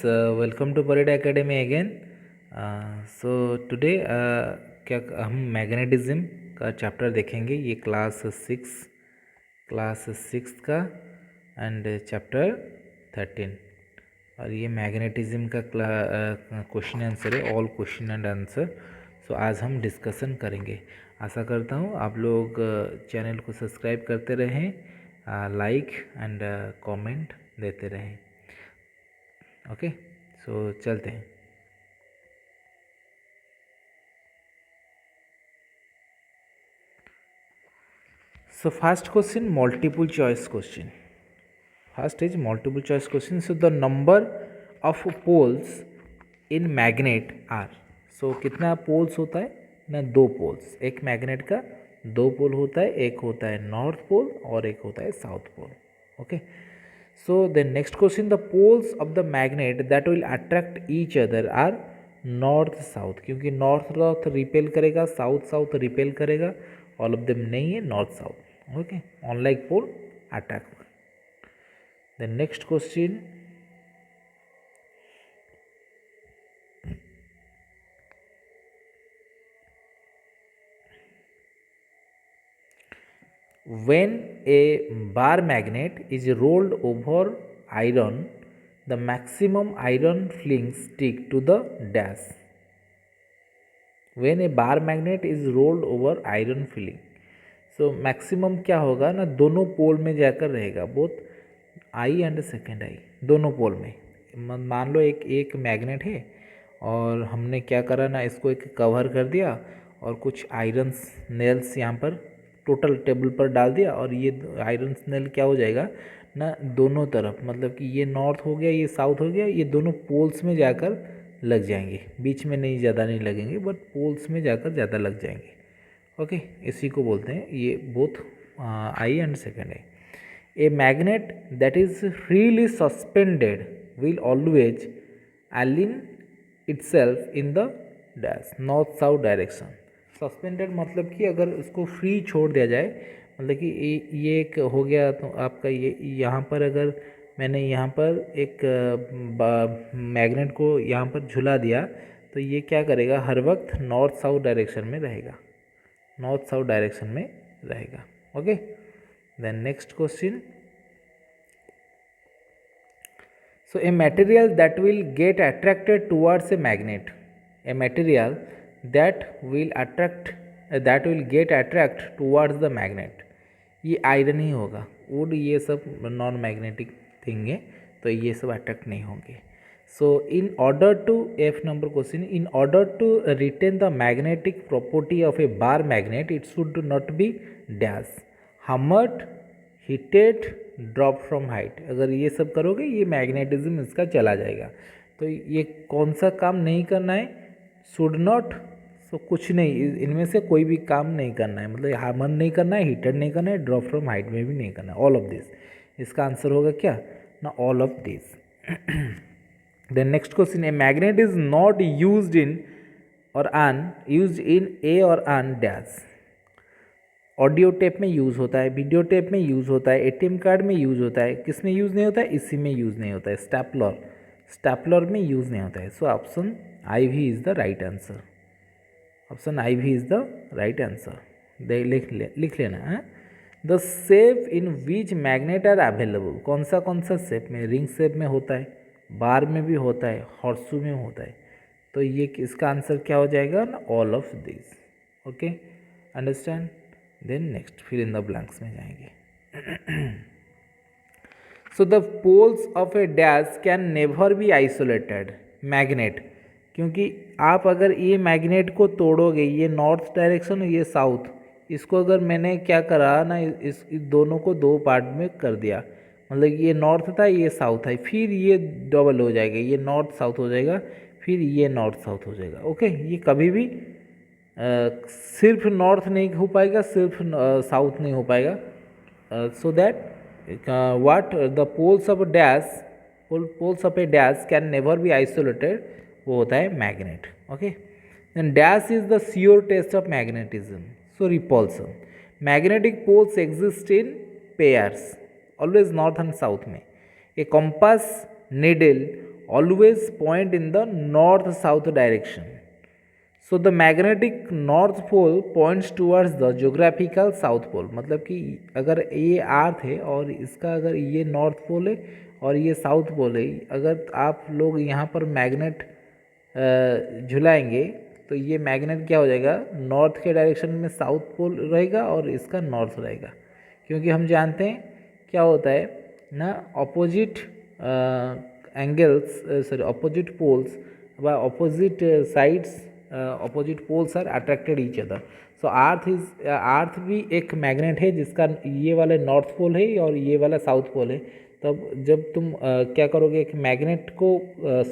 Welcome to Parade Academy again. So today क्या हम magnetism का चैप्टर देखेंगे. ये क्लास सिक्स का एंड चैप्टर 13. और ये मैग्नेटिज्म का क्वेश्चन आंसर है, all question and answer. So आज हम डिस्कशन करेंगे. आशा करता हूँ आप लोग चैनल को सब्सक्राइब करते रहें, लाइक एंड कमेंट देते रहें. ओके, सो चलते हैं. So first question, multiple choice question. First is multiple choice question. So the number of poles in magnet are. So कितना पोल्स होता है ना? दो पोल्स. एक मैग्नेट का दो पोल होता है, एक होता है नॉर्थ पोल और एक होता है south pole. Okay. So the next question, the poles of the magnet that will attract each other are north south, क्योंकि नॉर्थ नॉर्थ रिपेल करेगा, साउथ साउथ रिपेल करेगा. ऑल ऑफ देम नहीं है, north south. Okay, unlike pole attack. The next question, when a bar magnet is rolled over iron, the maximum iron flings stick to the dash. When a bar magnet is rolled over iron filling, so maximum क्या होगा ना? दोनों पोल में जाकर रहेगा, both I and second I, दोनों पोल में. मान लो एक मैग्नेट है और हमने क्या करा ना, इसको एक कवर कर दिया और कुछ आयरन्स नेल्स यहाँ पर टोटल टेबल पर डाल दिया, और ये आयरन्स नेल क्या हो जाएगा ना, दोनों तरफ, मतलब कि ये नॉर्थ हो गया, ये साउथ हो गया, ये दोनों पोल्स में जाकर लग जाएंगे. बीच में नहीं, ज़्यादा नहीं लगेंगे, बट पोल्स में जाकर ज़्यादा लग जाएंगे. ओके, इसी को बोलते हैं ये both I and second I. A magnet that is freely suspended will always align itself in the dash north south direction. Suspended मतलब कि अगर उसको फ्री छोड़ दिया जाए, मतलब कि ये एक हो गया तो आपका ये यहाँ पर अगर मैंने यहाँ पर एक मैग्नेट को यहाँ पर झुला दिया तो ये क्या करेगा, हर वक्त नॉर्थ साउथ डायरेक्शन में रहेगा, नॉर्थ साउथ डायरेक्शन में रहेगा. Okay, then next question. So a material that will get attracted towards a magnet, a material that will get attract towards the magnet. ये आयरन ही होगा, वुड ये सब non magnetic thing है, तो ये सब अट्रैक्ट नहीं होंगे. So in order to, F number question, in order to retain the magnetic property of a bar magnet, it should not be dash hammered, heated, dropped from height. अगर ये सब करोगे ये मैग्नेटिज्म इसका चला जाएगा. तो ये कौन सा काम नहीं करना है? Should not. सो कुछ नहीं, इनमें से कोई भी काम नहीं करना है, मतलब हार्मर नहीं करना है, हीटेड नहीं करना है, ड्रॉप फ्रॉम हाइट में भी नहीं करना है. ऑल ऑफ दिस, इसका आंसर होगा क्या ना? All of this. The next question, a magnet is not used in A or an dash. Audio tape में यूज़ होता है, वीडियो टेप में यूज़ होता है, एटीएम कार्ड में यूज़ होता है. किस में यूज़ नहीं होता है? इसी में यूज़ नहीं होता है, स्टैपलर में यूज़ नहीं होता है. सो ऑप्शन आई भी is the right answer. Option I भी इज़ द राइट आंसर. लिख लेना है. The shape in which magnet are available, कौन सा शेप में? रिंग शेप में होता है, बार में भी होता है, हॉर्सू में होता है. तो ये इसका आंसर क्या हो जाएगा ना? All of this. Okay, understand. Then next, fill in the blanks में जाएंगे. So the poles of a dash can never be isolated magnet, क्योंकि आप अगर ये मैग्नेट को तोड़ोगे, ये नॉर्थ डायरेक्शन, ये साउथ, इसको अगर मैंने क्या करा ना, इस दोनों को दो पार्ट में कर दिया, मतलब ये नॉर्थ था, ये साउथ है, फिर ये डबल हो जाएगा, ये नॉर्थ साउथ हो जाएगा, फिर ये नॉर्थ साउथ हो जाएगा. ओके, ये कभी भी सिर्फ नॉर्थ नहीं हो पाएगा, सिर्फ साउथ नहीं हो पाएगा. So that what the poles of a dash can never be isolated, वो होता है magnet. Okay, then dash is the sure test of magnetism. So repulsion, magnetic poles exist in pairs, always north and south में. A compass needle always point in the north south direction. So the magnetic north pole points towards the geographical south pole. मतलब कि अगर ये अर्थ है और इसका अगर ये नॉर्थ पोल है और ये साउथ पोल है, अगर आप लोग यहाँ पर मैग्नेट झुलाएंगे तो ये मैग्नेट क्या हो जाएगा, नॉर्थ के डायरेक्शन में साउथ पोल रहेगा और इसका नॉर्थ रहेगा, क्योंकि हम जानते हैं क्या होता है ना, opposite angles sorry opposite poles व opposite sides opposite poles are attracted each other. So earth भी एक मैग्नेट है जिसका ये वाला नॉर्थ पोल है और ये वाला साउथ पोल है। तब जब तुम क्या करोगे, एक मैग्नेट को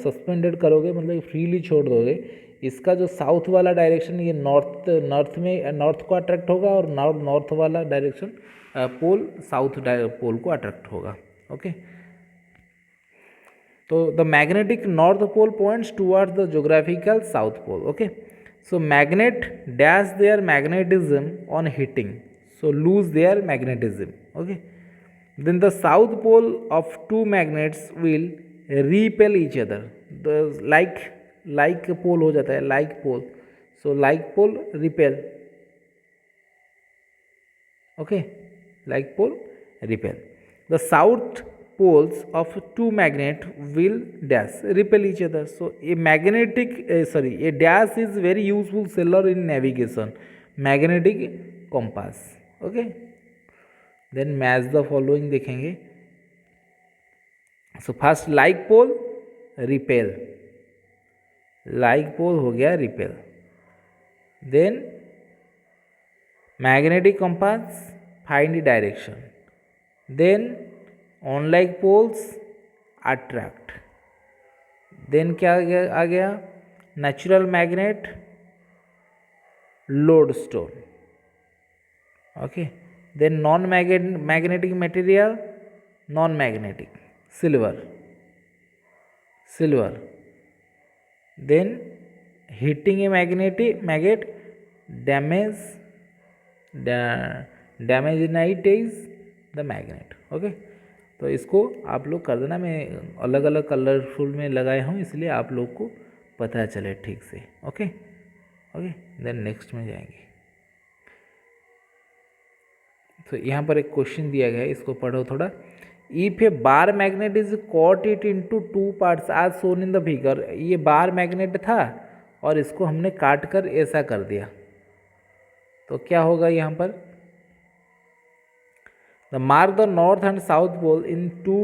सस्पेंडेड करोगे, मतलब फ्रीली छोड़ दोगे, इसका जो साउथ वाला डायरेक्शन ये नॉर्थ को अट्रैक्ट होगा और नॉर्थ वाला डायरेक्शन पोल साउथ पोल को अट्रैक्ट होगा। ओके, तो the magnetic north pole points towards the geographical south pole. Okay, so magnet dash their magnetism on heating, so lose their magnetism. Okay, then the south pole of two magnets will repel each other, like pole हो जाता है, like pole, so like pole repel. Okay, like pole repel. The south poles of two magnet will dash repel each other. So a dash is very useful seller in navigation, magnetic compass. Okay, then match the following देखेंगे। So first like pole repel, like pole हो गया repel, then magnetic compass find direction, then unlike poles attract, then क्या आ गया natural magnet lodestone. Okay, then non magnetic material, non magnetic silver, then heating a magnet demagnetises the magnet. Okay, तो इसको आप लोग कर देना, मैं अलग अलग कलरफुल में लगाया हूँ इसलिए आप लोग को पता चले ठीक से। ओके ओके, देन नेक्स्ट में जाएंगे। तो यहाँ पर एक क्वेश्चन दिया गया है, इसको पढ़ो थोड़ा। If a bar magnet is caught it into two parts as soon in the figure, ये बार मैग्नेट था और इसको हमने काट कर ऐसा कर दिया, तो क्या होगा यहाँ पर, the mark the north and south pole in two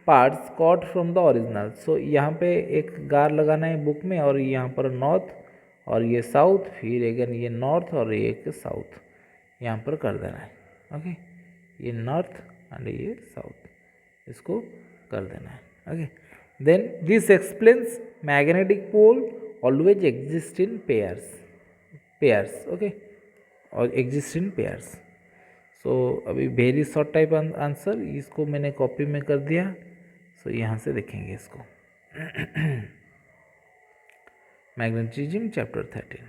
parts caught from the original. So यहाँ पे एक गार लगाना है बुक में, और यहाँ पर नॉर्थ और ये साउथ, फिर अगेन ये नॉर्थ और ये एक साउथ यहाँ पर कर देना है। ओके, ये नॉर्थ एंड ये साउथ, इसको कर देना है। Okay, then this explains magnetic pole always exist in pairs. Okay, और एग्जिस्ट इन पेयर्स। सो अभी वेरी शॉर्ट टाइप आंसर, इसको मैंने कॉपी में कर दिया। सो यहाँ से देखेंगे इसको मैग्नेटिज्म चैप्टर 13,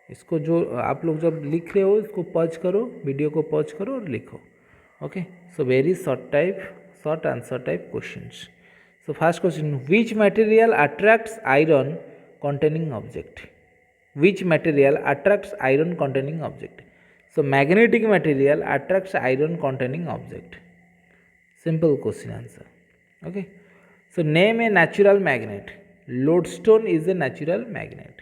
इसको जो आप लोग जब लिख रहे हो इसको पॉज करो, वीडियो को पॉज करो और लिखो। Okay, so very short answer type questions. So first question, which material attracts iron containing object, which material attracts iron containing object. So magnetic material attracts iron containing object. Simple question answer. Okay. So name a natural magnet. Lodestone is a natural magnet.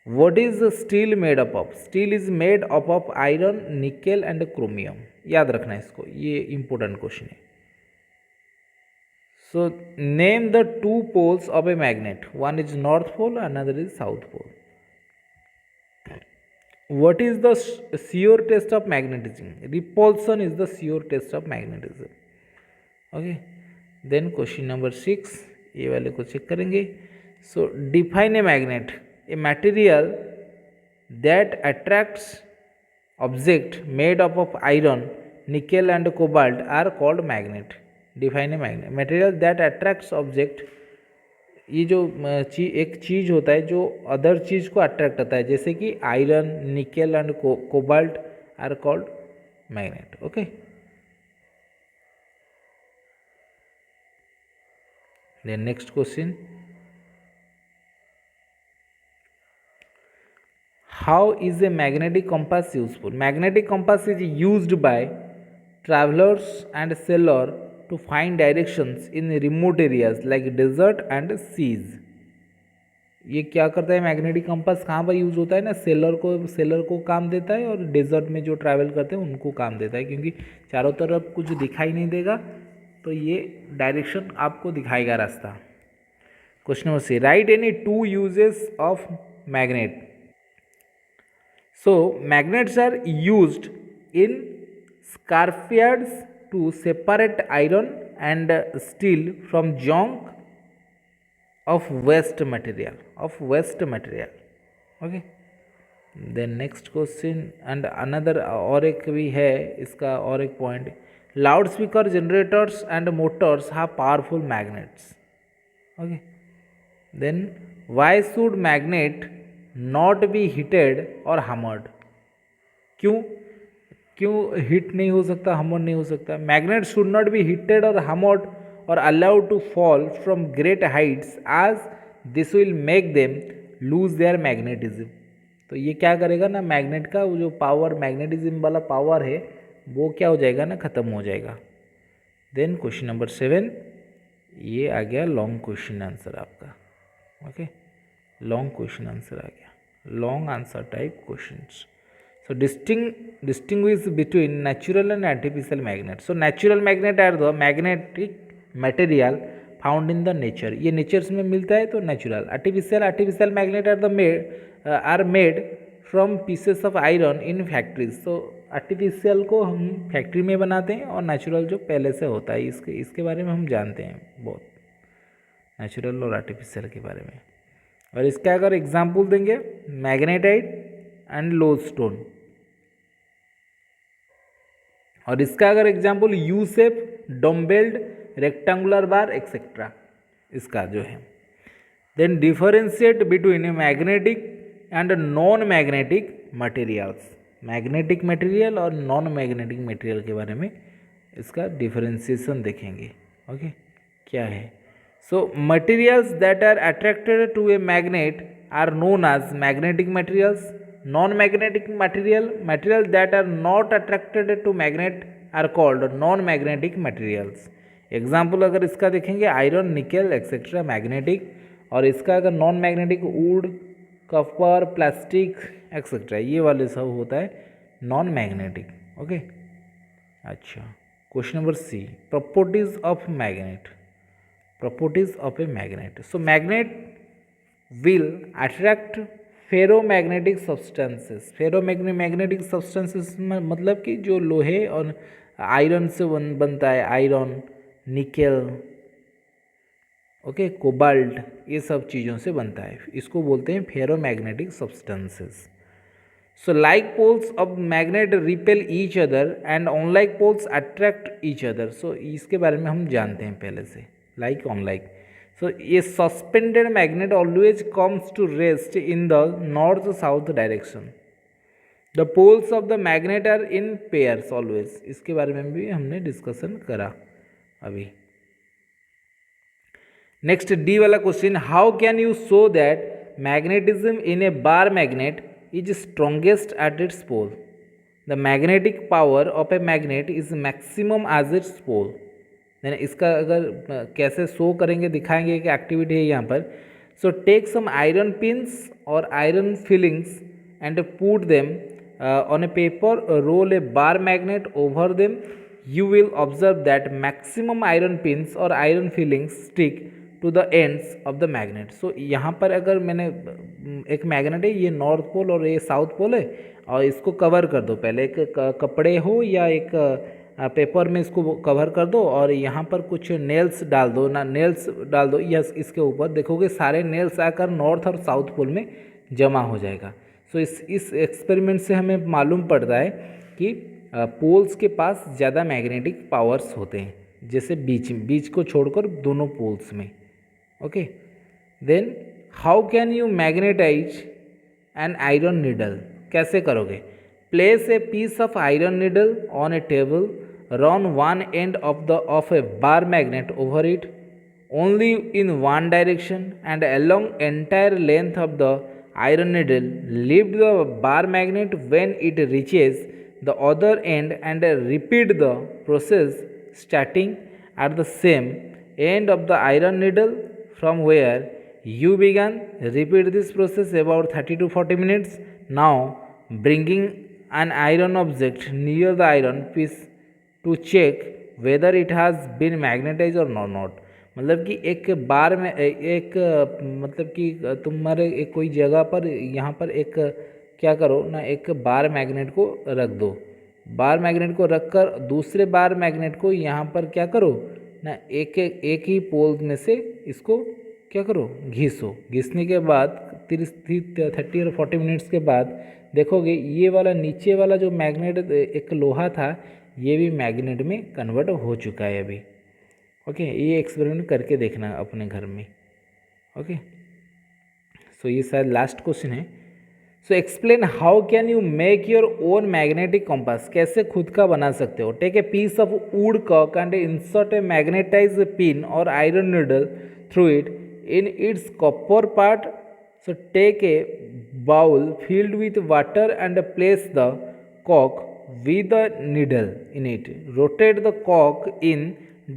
What is the steel made up of? Steel is made up of iron, nickel and chromium. याद रखना इसको, ये important question है. So name the two poles of a magnet. One is north pole, another is south pole. What is the shear test of magnetism? Repulsion is the shear test of magnetism. Okay, then question number 6, ये वाले को check करेंगे. So define a magnet, a material that attracts object made up of iron, nickel and cobalt are called magnet. Define a magnet, material that attracts object, ये जो एक चीज़ होता है जो अदर चीज़ को अट्रैक्ट करता है, जैसे कि iron, nickel and cobalt are called magnet. Okay, then next question, how is a magnetic compass useful? Magnetic compass is used by travelers and sailor to find directions in remote areas like desert and seas. ये क्या करता है magnetic compass, कहाँ पर use होता है ना, seller को काम देता है और डेजर्ट में जो ट्रैवल करते हैं उनको काम देता है, क्योंकि चारों तरफ कुछ दिखाई नहीं देगा तो ये डायरेक्शन आपको दिखाएगा रास्ता. Question number C, write any two uses of magnet. So magnets are used in scrapyards to separate iron and steel from junk of waste material. Okay, then next question and another और एक भी है इसका और एक point, loud speaker generators and motors have powerful magnets. Okay, then why should magnet not be hitted और hammered? क्यों hit नहीं हो सकता, हमर नहीं हो सकता? Magnet should not be hitted और हमर्ड और allowed to fall from great heights as this will make them lose their magnetism. तो ये क्या करेगा ना, मैग्नेट का वो जो पावर, मैग्नेटिज्म वाला पावर है वो क्या हो जाएगा ना, ख़त्म हो जाएगा. देन क्वेश्चन नंबर 7, ये आ गया लॉन्ग क्वेश्चन आंसर आपका. ओके, लॉन्ग क्वेश्चन आंसर आ गया, long answer type questions. So distinguish between natural and artificial magnet. So natural magnet are the magnetic material found in the nature. ये natures में मिलता है तो natural. Artificial magnet are made from pieces of iron in factories. तो artificial को हम factory में बनाते हैं और नेचुरल जो पहले से होता है, इसके बारे में हम जानते हैं बहुत, नेचुरल और आर्टिफिशियल के बारे में. और इसका अगर एग्जाम्पल देंगे, मैग्नेटाइट एंड लोडस्टोन. और इसका अगर example U shape, dumbbelled, rectangular bar etcetera इसका जो है. Then differentiate between magnetic and non magnetic materials. Magnetic material और नॉन मैग्नेटिक मटेरियल के बारे में इसका डिफरेंशिएशन देखेंगे. ओके, क्या है? So materials that are attracted to a magnet are known as magnetic materials. Non-magnetic material that are not attracted to magnet are called non-magnetic materials. Example अगर इसका देखेंगे, आयरन, निकेल एक्सेट्रा मैग्नेटिक. और इसका अगर non magnetic, wood, copper, plastic etcetera, ये वाले सब होता है नॉन मैग्नेटिक. ओके, अच्छा. Question number C, properties of magnet. Properties of a magnet. So magnet will attract ferromagnetic substances. Ferromagnetic substances मतलब कि जो लोहे और आयरन से बनता है, आयरन, निकेल, ओके, कोबाल्ट, ये सब चीज़ों से बनता है, इसको बोलते हैं ferromagnetic substances. So like poles of magnet repel each other and unlike poles attract each other. So इसके बारे में हम जानते हैं पहले से, like unlike. So a suspended magnet always comes to rest in the north-south direction. The poles of the magnet are in pairs always. इसके बारे में भी हमने डिस्कशन करा अभी. नेक्स्ट डी वाला question, how can you show that magnetism in a bar magnet is strongest at its pole? The magnetic power of a magnet is maximum as its pole. Then इसका अगर कैसे show करेंगे, दिखाएंगे, एक activity है यहाँ पर. So take some iron pins और iron filings and put them on a paper, roll a bar magnet over them. You will observe that maximum iron pins और iron filings stick to the ends of the magnet. So यहाँ पर अगर मैंने एक magnet है, ये north pole और ये साउथ पोल है, और इसको कवर कर दो. पहले एक कपड़े हो या एक पेपर में इसको कवर कर दो और यहाँ पर कुछ नेल्स डाल दो ना, नेल्स डाल दो या इसके ऊपर, देखोगे सारे नेल्स आकर नॉर्थ और साउथ पोल में जमा हो जाएगा. सो इस एक्सपेरिमेंट से हमें मालूम पड़ता है कि पोल्स के पास ज़्यादा मैग्नेटिक पावर्स होते हैं, जैसे बीच को छोड़कर दोनों पोल्स में. Okay, then how can you magnetize an iron needle? कैसे करोगे? Place a piece of iron needle on a table, run one end of a bar magnet over it, only in one direction and along entire length of the iron needle. Lift the bar magnet when it reaches the other end and repeat the process starting at the same end of the iron needle from where you began. Repeat this process about 30 to 40 minutes. Now bringing an iron object near the iron piece to check whether it has been magnetized or not. मतलब कि एक बार में एक मतलब कि तुम्हारे एक कोई जगह पर यहाँ पर एक क्या करो ना, एक बार मैग्नेट को रख दो। बार मैग्नेट को रख कर दूसरे बार मैग्नेट को यहाँ पर क्या करो ना, एक ही पोल में से इसको क्या करो, घिसो। घिसने के बाद 30 और 40 मिनट्स के बाद देखोगे ये वाला नीचे वाला जो मैग्नेट एक लोहा था ये भी मैग्नेट में कन्वर्ट हो चुका है अभी। ओके, ये एक्सपेरिमेंट करके देखना अपने घर में। ओके, सो ये शायद लास्ट क्वेश्चन है। So explain how can you make your own magnetic compass. कैसे खुद का बना सकते हो। Take a piece of wood कॉक and insert a magnetise pin और iron needle through it in its copper part. So take a bowl filled with water and place the cock with the needle in it. Rotate the cock in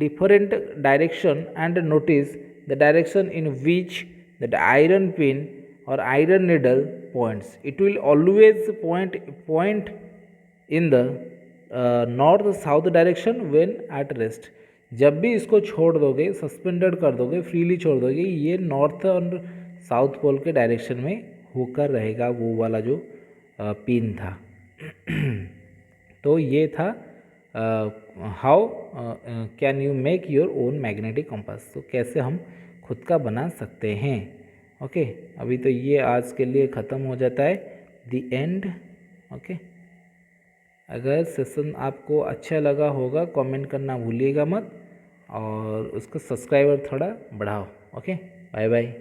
different direction and notice the direction in which the iron pin or iron needle points. It will always point in the north south direction when at rest. जब भी इसको छोड़ दोगे, suspended कर दोगे, freely छोड़ दोगे, ये नॉर्थ और साउथ पोल के डायरेक्शन में होकर रहेगा वो वाला जो पिन था। तो ये था how can you make your own magnetic compass. तो कैसे हम खुद का बना सकते हैं। ओके, अभी तो ये आज के लिए ख़त्म हो जाता है, द एंड। ओके, अगर सेशन आपको अच्छा लगा होगा कमेंट करना भूलिएगा मत, और उसको सब्सक्राइबर थोड़ा बढ़ाओ। Okay, bye bye.